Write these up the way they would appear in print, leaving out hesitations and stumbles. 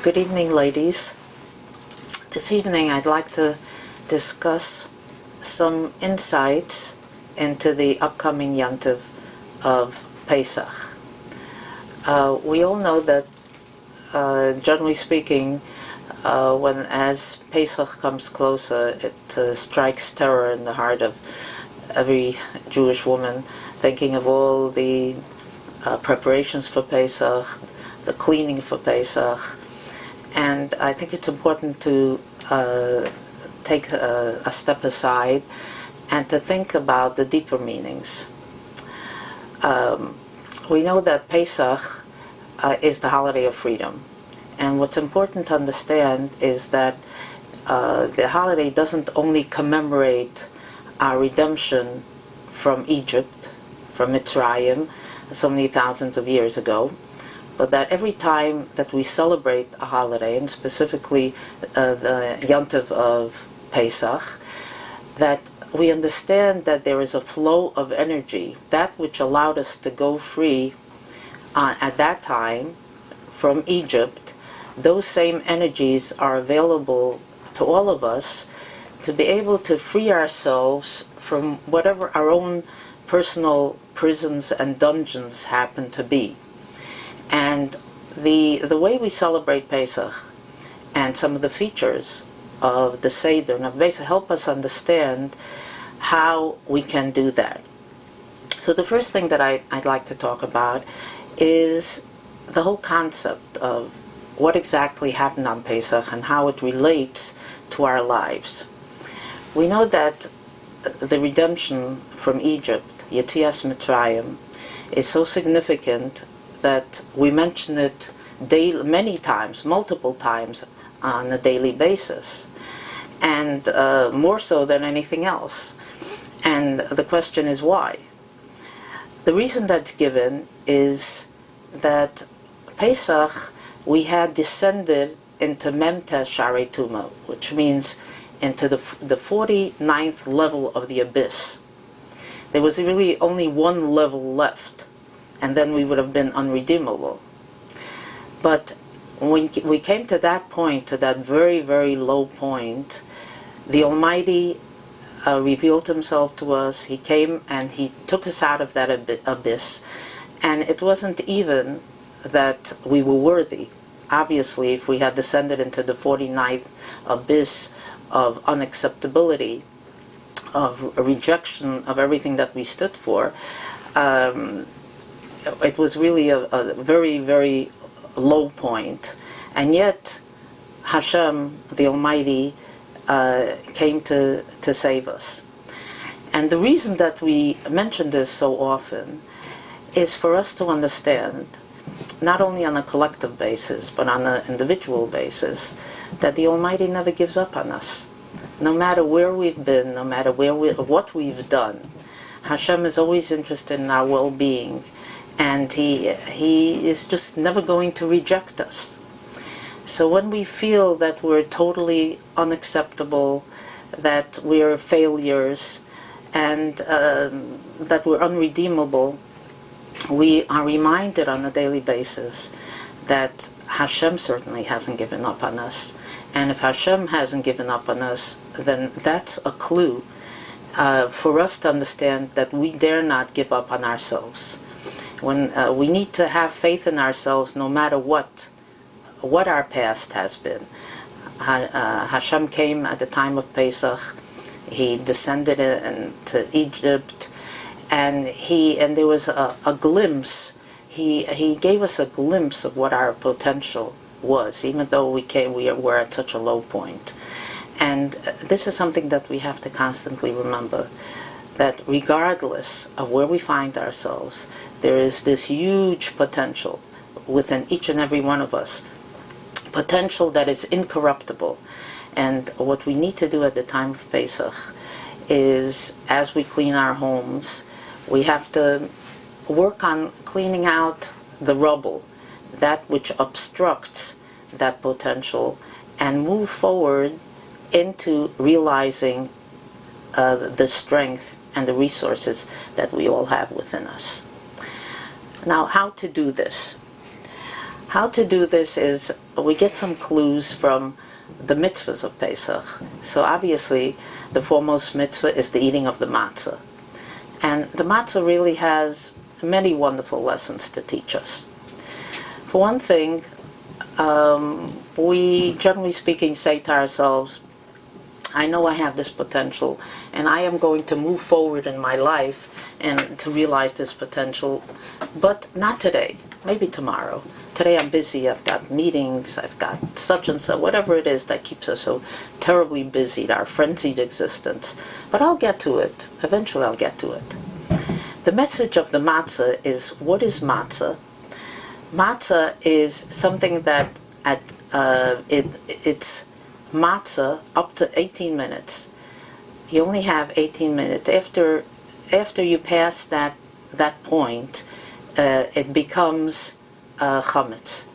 Good evening, ladies. This evening I'd like to discuss some insights into the upcoming Yontiv of Pesach. We all know that, generally speaking, as Pesach comes closer, it strikes terror in the heart of every Jewish woman, thinking of all the preparations for Pesach, the cleaning for Pesach. And I think it's important to take a step aside and to think about the deeper meanings. We know that Pesach is the holiday of freedom. And what's important to understand is that the holiday doesn't only commemorate our redemption from Egypt, from Mitzrayim, so many thousands of years ago, but that every time that we celebrate a holiday, and specifically the Yontiv of Pesach, that we understand that there is a flow of energy, that which allowed us to go free at that time from Egypt. Those same energies are available to all of us to be able to free ourselves from whatever our own personal prisons and dungeons happen to be. And the way we celebrate Pesach and some of the features of the Seder and of Pesach help us understand how we can do that. So the first thing that I'd like to talk about is the whole concept of what exactly happened on Pesach and how it relates to our lives. We know that the redemption from Egypt, Yetzias Mitzrayim, is so significant that we mention it many times, multiple times on a daily basis, and more so than anything else. And the question is why? The reason that's given is that Pesach, we had descended into Memtes Sharei Tuma, which means into the 49th level of the abyss. There was really only one level left, and then we would have been unredeemable. But when we came to that point, to that very, very low point, the Almighty revealed Himself to us. He came and He took us out of that abyss, and it wasn't even that we were worthy. Obviously, if we had descended into the 49th abyss of unacceptability, of rejection of everything that we stood for, it was really a very, very low point. And yet, Hashem, the Almighty, came to save us. And the reason that we mention this so often is for us to understand, not only on a collective basis, but on an individual basis, that the Almighty never gives up on us. No matter where we've been, no matter what we've done, Hashem is always interested in our well-being, and He is just never going to reject us. So when we feel that we're totally unacceptable, that we're failures, and that we're unredeemable, we are reminded on a daily basis that Hashem certainly hasn't given up on us. And if Hashem hasn't given up on us, then that's a clue for us to understand that we dare not give up on ourselves. When we need to have faith in ourselves, no matter what our past has been. Hashem came at the time of Pesach. He descended into Egypt, and there was a glimpse. He gave us a glimpse of what our potential was, even though we were at such a low point. And this is something that we have to constantly remember, that regardless of where we find ourselves, there is this huge potential within each and every one of us, potential that is incorruptible. And what we need to do at the time of Pesach is, as we clean our homes, we have to work on cleaning out the rubble, that which obstructs that potential, and move forward into realizing the strength and the resources that we all have within us. Now, how to do this? How to do this is we get some clues from the mitzvahs of Pesach. So obviously the foremost mitzvah is the eating of the matzah. And the matzah really has many wonderful lessons to teach us. For one thing, we generally speaking say to ourselves, I know I have this potential and I am going to move forward in my life and to realize this potential, but not today, maybe tomorrow. Today I'm busy, I've got meetings, I've got such and so, whatever it is that keeps us so terribly busy, our frenzied existence. But I'll get to it. Eventually I'll get to it. The message of the matzah is, what is matzah? Matzah is something that it's matzah up to 18 minutes. You only have 18 minutes. After you pass that point, it becomes chametz.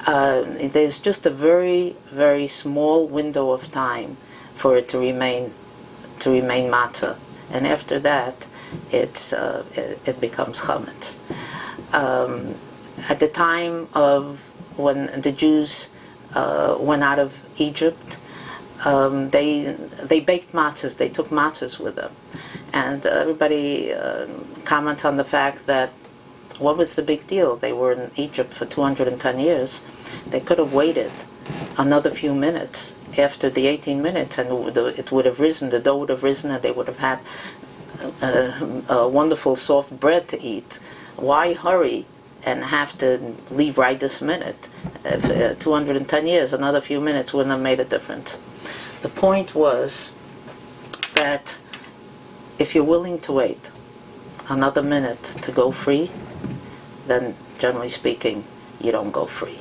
There's just a very, very small window of time for it to remain matzah, and after that, it becomes chametz. At the time of when the Jews went out of Egypt, they baked matzahs. They took matzahs with them, and everybody comments on the fact that what was the big deal? They were in Egypt for 210 years. They could have waited another few minutes after the 18 minutes, and it would have risen. The dough would have risen, and they would have had a wonderful soft bread to eat. Why hurry and have to leave right this minute? If 210 years, another few minutes wouldn't have made a difference. The point was that if you're willing to wait another minute to go free, then generally speaking, you don't go free.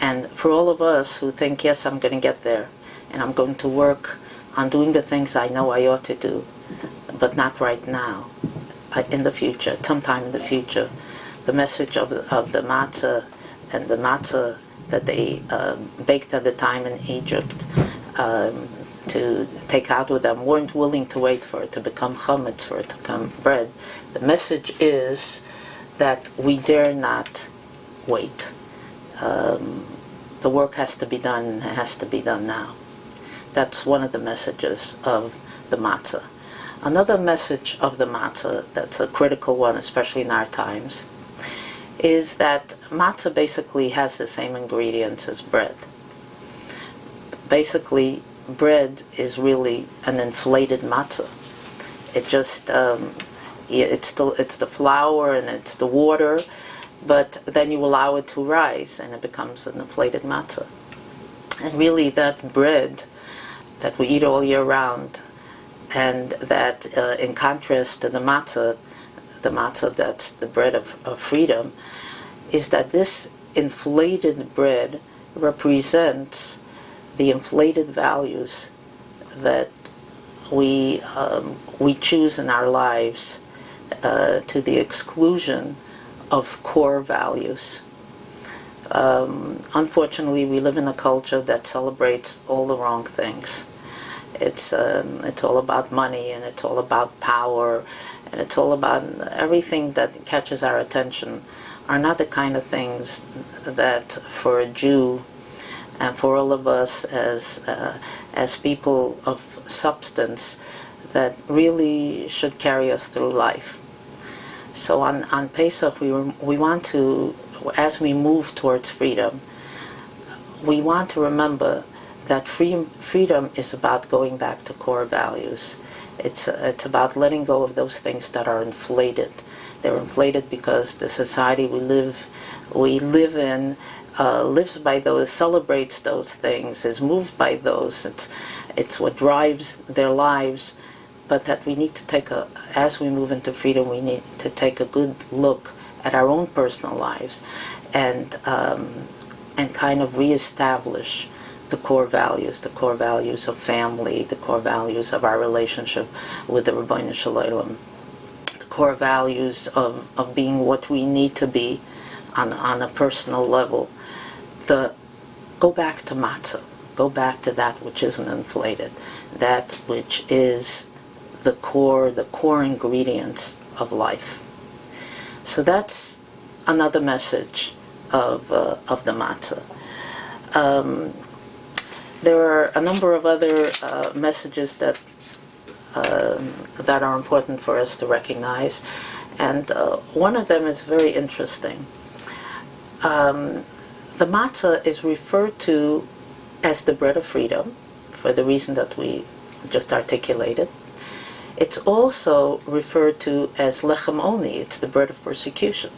And for all of us who think, yes, I'm going to get there, and I'm going to work on doing the things I know I ought to do, but not right now, in the future, sometime in the future, the message of the matzah and the matzah that they baked at the time in Egypt to take out with them, weren't willing to wait for it to become chametz, for it to become bread. The message is that we dare not wait. The work has to be done, and it has to be done now. That's one of the messages of the matzah. Another message of the matzah that's a critical one, especially in our times, is that matzah basically has the same ingredients as bread. Basically, bread is really an inflated matzah. It just, it's the flour and it's the water, but then you allow it to rise and it becomes an inflated matzah. And really that bread that we eat all year round, and that in contrast to the matzah that's the bread of freedom, is that this inflated bread represents the inflated values that we choose in our lives to the exclusion of core values. Unfortunately, we live in a culture that celebrates all the wrong things. It's all about money, and it's all about power, and it's all about everything that catches our attention are not the kind of things that for a Jew and for all of us as people of substance that really should carry us through life. So on Pesach we want to, as we move towards freedom, we want to remember that freedom is about going back to core values. It's about letting go of those things that are inflated. They're inflated because the society we live in lives by those, celebrates those things, is moved by those. It's what drives their lives. But that we need to as we move into freedom, we need to take a good look at our own personal lives and kind of reestablish the core values of family, the core values of our relationship with the Rebbeinu Shalom, the core values of being what we need to be on a personal level. Go back to matzah, go back to that which isn't inflated, that which is the core ingredients of life. So that's another message of the matzah. There are a number of other messages that are important for us to recognize, and one of them is very interesting. The matzah is referred to as the bread of freedom, for the reason that we just articulated. It's also referred to as lechem oni, it's the bread of persecution,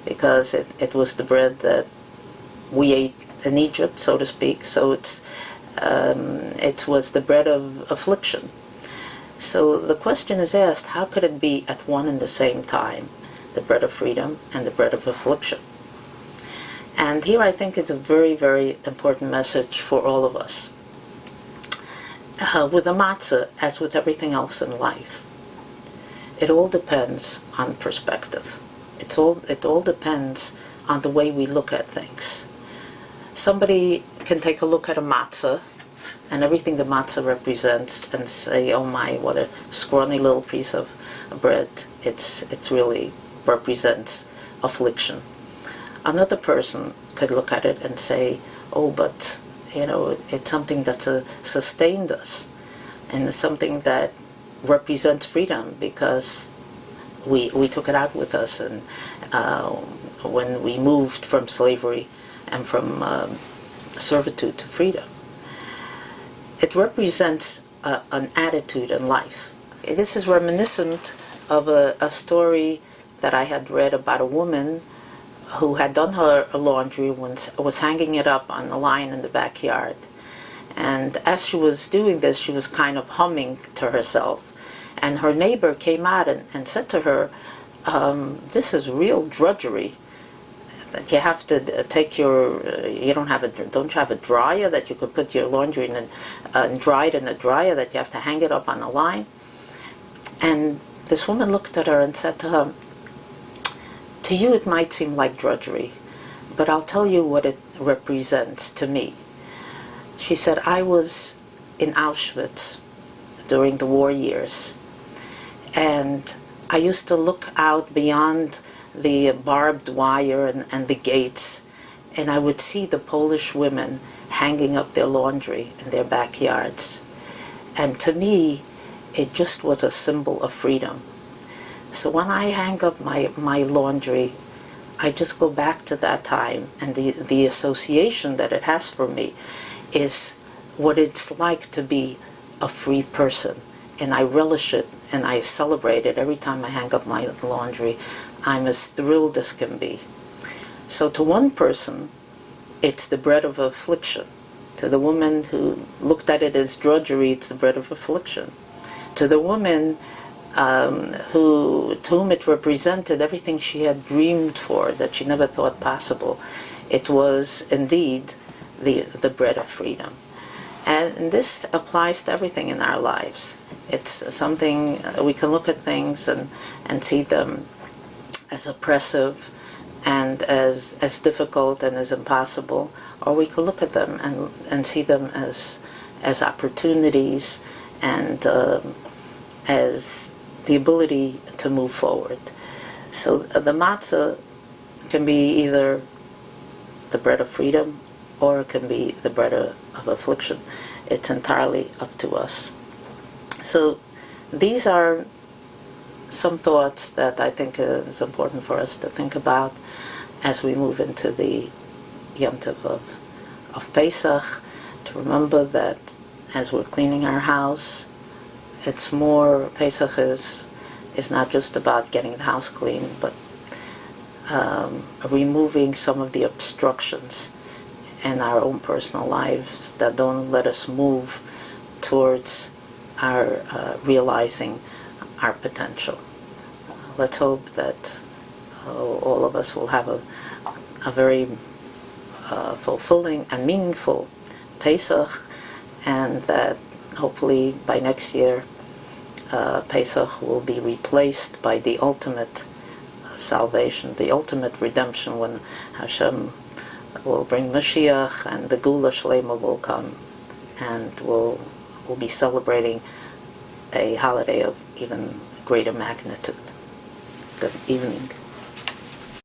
because it was the bread that we ate in Egypt, so to speak, so it was the bread of affliction. So the question is asked, how could it be at one and the same time, the bread of freedom and the bread of affliction? And here I think it's a very, very important message for all of us. With the matzah, as with everything else in life, it all depends on perspective. It all depends on the way we look at things. Somebody can take a look at a matzah and everything the matzah represents and say, oh my, what a scrawny little piece of bread. It's really represents affliction. Another person could look at it and say, oh, but it's something that's sustained us, and it's something that represents freedom because we took it out with us, and when we moved from slavery and from servitude to freedom. It represents an attitude in life. This is reminiscent of a story that I had read about a woman who had done her laundry, was hanging it up on the line in the backyard. And as she was doing this, she was kind of humming to herself. And her neighbor came out and said to her, this is real drudgery. That you have to take don't you have a dryer that you could put your laundry in and dry it in the dryer, that you have to hang it up on the line? And this woman looked at her and said to her, to you it might seem like drudgery, but I'll tell you what it represents to me. She said, I was in Auschwitz during the war years, and I used to look out beyond the barbed wire and the gates, and I would see the Polish women hanging up their laundry in their backyards. And to me, it just was a symbol of freedom. So when I hang up my laundry, I just go back to that time, and the association that it has for me is what it's like to be a free person. And I relish it and I celebrate it every time I hang up my laundry. I'm as thrilled as can be. So to one person, it's the bread of affliction. To the woman who looked at it as drudgery, it's the bread of affliction. To the woman to whom it represented everything she had dreamed for, that she never thought possible, it was indeed the bread of freedom. And this applies to everything in our lives. It's something, we can look at things and see them as oppressive and as difficult and as impossible, or we can look at them and see them as opportunities and as the ability to move forward. So the matzah can be either the bread of freedom or it can be the bread of affliction. It's entirely up to us. So these are some thoughts that I think is important for us to think about as we move into the Yom Tov of Pesach, to remember that as we're cleaning our house, it's more, Pesach is not just about getting the house clean, but removing some of the obstructions in our own personal lives that don't let us move towards our realizing our potential. Let's hope that all of us will have a very fulfilling and meaningful Pesach, and that hopefully by next year Pesach will be replaced by the ultimate salvation, the ultimate redemption, when Hashem will bring Mashiach and the Gula Shlema will come, and we'll be celebrating a holiday of even greater magnitude. Good evening.